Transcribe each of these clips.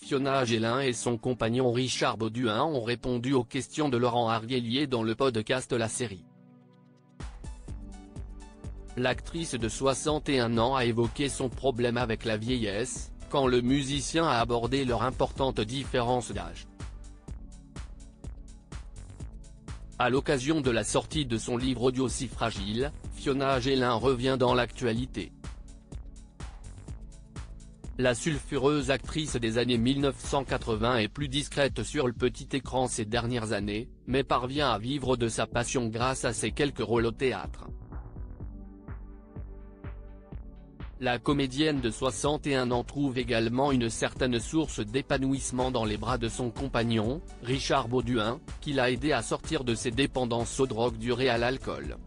Fiona Gélin et son compagnon Richard Bauduin ont répondu aux questions de Laurent Arguelier dans le podcast La Série. L'actrice de 61 ans a évoqué son problème avec la vieillesse, quand le musicien a abordé leur importante différence d'âge. À l'occasion de la sortie de son livre audio Si fragile, Fiona Gélin revient dans l'actualité. La sulfureuse actrice des années 1980 est plus discrète sur le petit écran ces dernières années, mais parvient à vivre de sa passion grâce à ses quelques rôles au théâtre. La comédienne de 61 ans trouve également une certaine source d'épanouissement dans les bras de son compagnon, Richard Bauduin, qui l'a aidé à sortir de ses dépendances aux drogues dures et à l'alcool.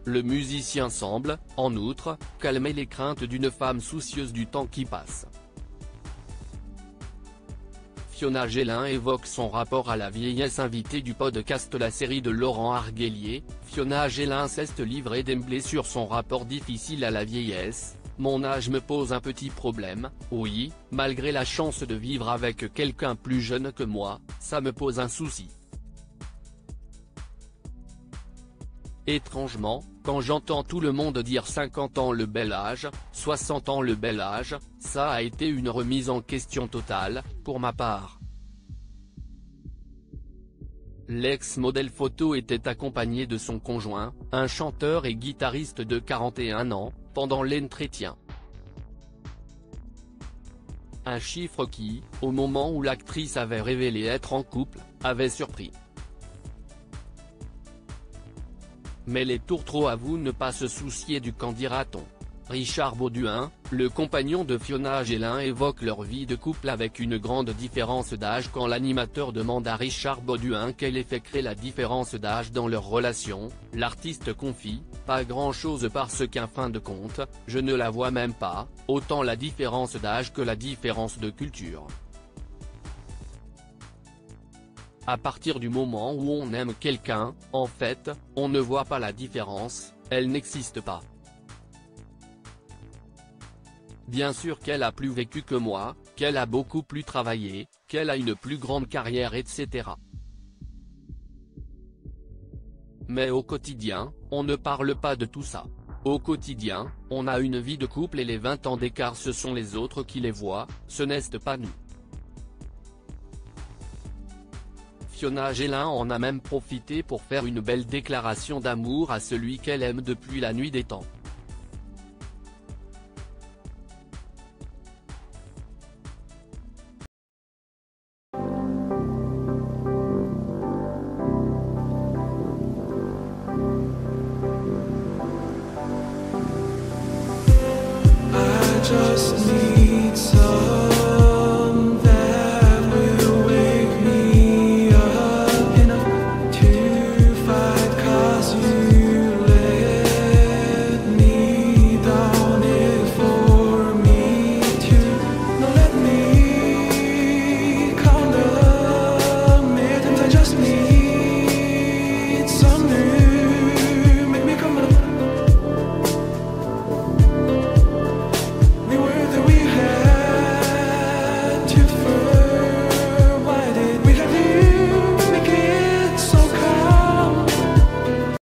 Le musicien semble, en outre, calmer les craintes d'une femme soucieuse du temps qui passe. Fiona Gélin évoque son rapport à la vieillesse. Invitée du podcast La Série de Laurent Arguelier, Fiona Gélin s'est livrée d'emblée sur son rapport difficile à la vieillesse. « Mon âge me pose un petit problème, oui, malgré la chance de vivre avec quelqu'un plus jeune que moi, ça me pose un souci. Étrangement, quand j'entends tout le monde dire 50 ans le bel âge, 60 ans le bel âge, ça a été une remise en question totale, pour ma part. » L'ex-modèle photo était accompagnée de son conjoint, un chanteur et guitariste de 41 ans, pendant l'entretien. Un chiffre qui, au moment où l'actrice avait révélé être en couple, avait surpris. Mais les tourtereaux avouent ne pas se soucier du qu'en dira-t-on. Richard Bauduin, le compagnon de Fiona Gélin, évoque leur vie de couple avec une grande différence d'âge. Quand l'animateur demande à Richard Bauduin quel effet crée la différence d'âge dans leur relation, l'artiste confie « Pas grand-chose parce qu'en fin de compte, je ne la vois même pas, autant la différence d'âge que la différence de culture. À partir du moment où on aime quelqu'un, en fait, on ne voit pas la différence, elle n'existe pas. Bien sûr qu'elle a plus vécu que moi, qu'elle a beaucoup plus travaillé, qu'elle a une plus grande carrière etc. Mais au quotidien, on ne parle pas de tout ça. Au quotidien, on a une vie de couple et les 20 ans d'écart ce sont les autres qui les voient, ce n'est pas nous. » Fiona Gélin en a même profité pour faire une belle déclaration d'amour à celui qu'elle aime depuis la nuit des temps.